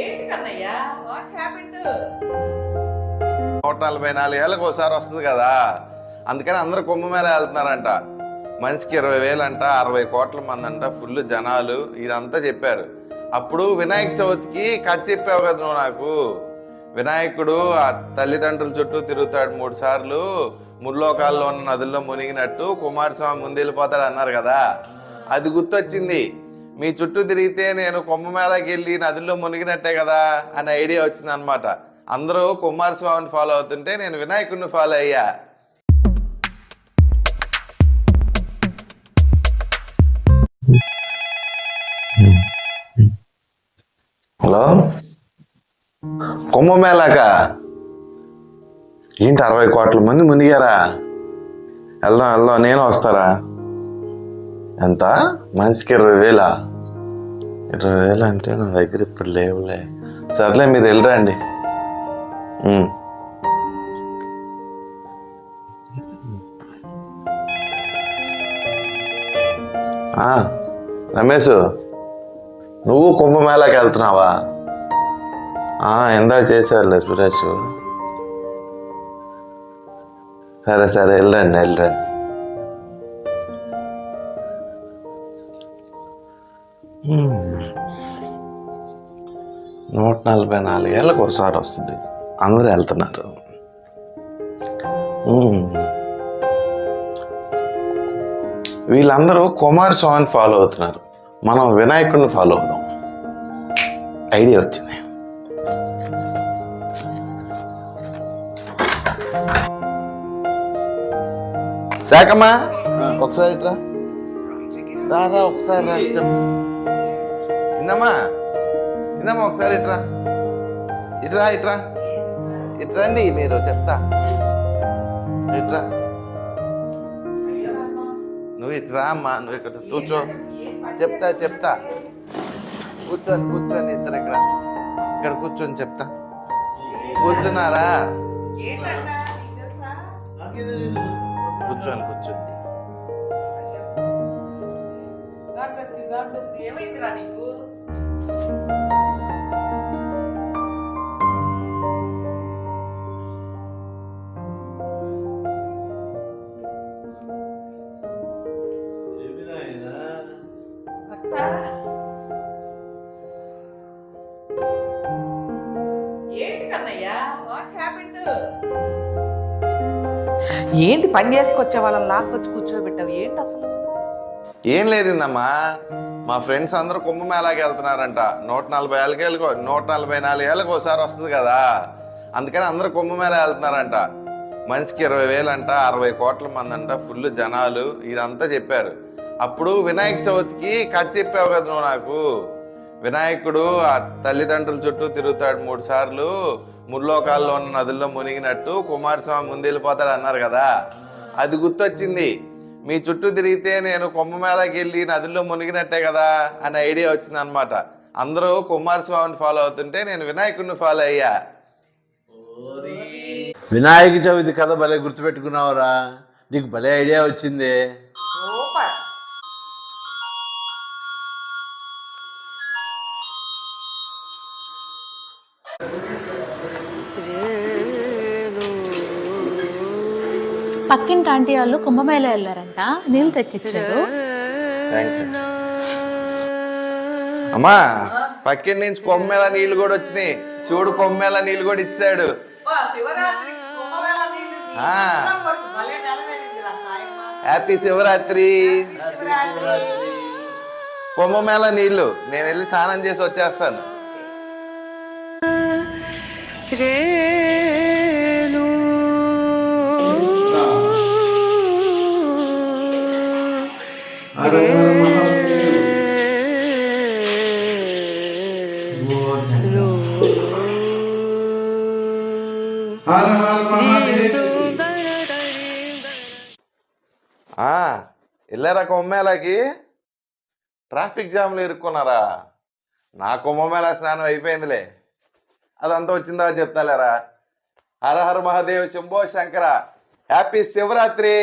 ఏంటి Kannayya what happened? 144 ఏళ్ళకి ఒకసారి వస్తుంది కదా, అందుకని అందరు కుంభమేళ వెళ్తున్నారంట. మనిషికి 20,000 అంట, 60 కోట్ల మంది అంట, ఫుల్ జనాలు, ఇదంతా చెప్పారు. అప్పుడు వినాయక చవితికి కథ చెప్పావు కదా నువ్వు నాకు. వినాయకుడు ఆ తల్లిదండ్రుల చుట్టూ తిరుగుతాడు 3 సార్లు, ముల్లోకాల్లో ఉన్న నదుల్లో మునిగినట్టు కుమారస్వామి ముందెళ్ళిపోతాడు అన్నారు కదా. అది గుర్తొచ్చింది. మీ చుట్టూ తిరిగితే నేను కుంభమేళకి వెళ్ళి నదుల్లో మునిగినట్టే కదా అనే ఐడియా వచ్చింది అనమాట. అందరూ కుమారస్వామిని ఫాలో అవుతుంటే నేను వినాయకుడిని ఫాలో అయ్యా. హలో, కుంభమేళాక ఏంటి 60 కోట్ల మంది మునిగారా? వెళ్దాం వెళ్దాం, నేను వస్తారా? ఎంత? మనిషికి 20,000? 20,000 అంటే నా దగ్గర ఇప్పుడు లేవులే. సర్లే, మీరు వెళ్ళరండి. రమేష్, నువ్వు కుంభమేళాకి వెళ్తున్నావా? ఎందా చేశారులే సురేష్. సరే సరే, వెళ్ళండి వెళ్ళండి. నూట 44 ఏళ్ళకి ఒకసారి వస్తుంది, అందరూ వెళ్తున్నారు. వీళ్ళందరూ కుమారస్వామిని ఫాలో అవుతున్నారు, మనం వినాయకుడిని ఫాలో అవుదాం. ఐడియా వచ్చింది. శాఖమ్మా, ఒకసారి ఇట్రా రా, ఒకసారి రా చెప్తా. ఇందమ్మా ఇందమ్మా, ఒకసారి ఇట్రా ఇట్రా ఇట్రా ఇట్రండి మీరు, చెప్తా. ఇట్రా, నువ్వు ఇట్రా అమ్మా, నువ్వు ఇక్కడ కూర్చో, చెప్తా చెప్తా. కూర్చొని కూర్చొని ఇద్దరు ఇక్కడ కూర్చొని చెప్తా. కూర్చున్నారా? కూర్చోండి కూర్చోండి. ఏమైందిరా నీకు? ఏంటి కన్నయ్య వాట్ హ్యాపెండ్? ఏంటి పని చేసుకొచ్చే వాళ్ళని లాక్కొచ్చి కూర్చోబెట్టావు, ఏంటి అసలు? ఏం లేదమ్మా, మా ఫ్రెండ్స్ అందరూ కుంభమేళాకి వెళ్తున్నారంట. 144 ఏళ్ళకి ఒకసారి వస్తుంది కదా, అందుకని అందరూ కుంభమేళా వెళ్తున్నారంట. మనిషికి 20,000 అంట, 60 కోట్ల మంది అంట, ఫుల్ జనాలు, ఇదంతా చెప్పారు. అప్పుడు వినాయక చవితికి కథ చెప్పావు కదా నువ్వు నాకు. వినాయకుడు ఆ తల్లిదండ్రుల చుట్టూ తిరుగుతాడు 3 సార్లు, ముల్లోకాల్లో ఉన్న నదుల్లో మునిగినట్టు కుమారస్వామి ముందెళ్ళిపోతాడు అన్నారు కదా. అది గుర్తొచ్చింది. మీ చుట్టూ తిరిగితే నేను కుంభమేళకి వెళ్ళి నదుల్లో మునిగినట్టే కదా అనే ఐడియా వచ్చింది అనమాట. అందరూ కుమారస్వామిని ఫాలో అవుతుంటే నేను వినాయకుడిని ఫాలో అయ్యా. వినాయక చవితి కథ భలే గుర్తుపెట్టుకున్నావురా, నీకు భలే ఐడియా వచ్చింది. సూపర్. పక్కింటి ఆంటీ వాళ్ళు కుంభమేళ వెళ్ళారంట, నీళ్ళు తెచ్చిచ్చారు. అమ్మా, పక్కింటి నుంచి కుంభమేళ నీళ్ళు కూడా వచ్చినాయి. శివుడు కుంభమేళ నీళ్ళు కూడా ఇచ్చాడు. హ్యాపీ శివరాత్రి. కుంభమేళ నీళ్ళు నేను వెళ్ళి స్నానం చేసి వచ్చేస్తాను. వెళ్ళారా కుంభమేళాకి? ట్రాఫిక్ జామ్లో ఇరుక్కున్నారా? నా కుంభమేళా స్నానం అయిపోయిందిలే, అదంతా వచ్చిందా చెప్తాలేరా. హర హర మహాదేవ్, శంభో శంకర. హ్యాపీ శివరాత్రి.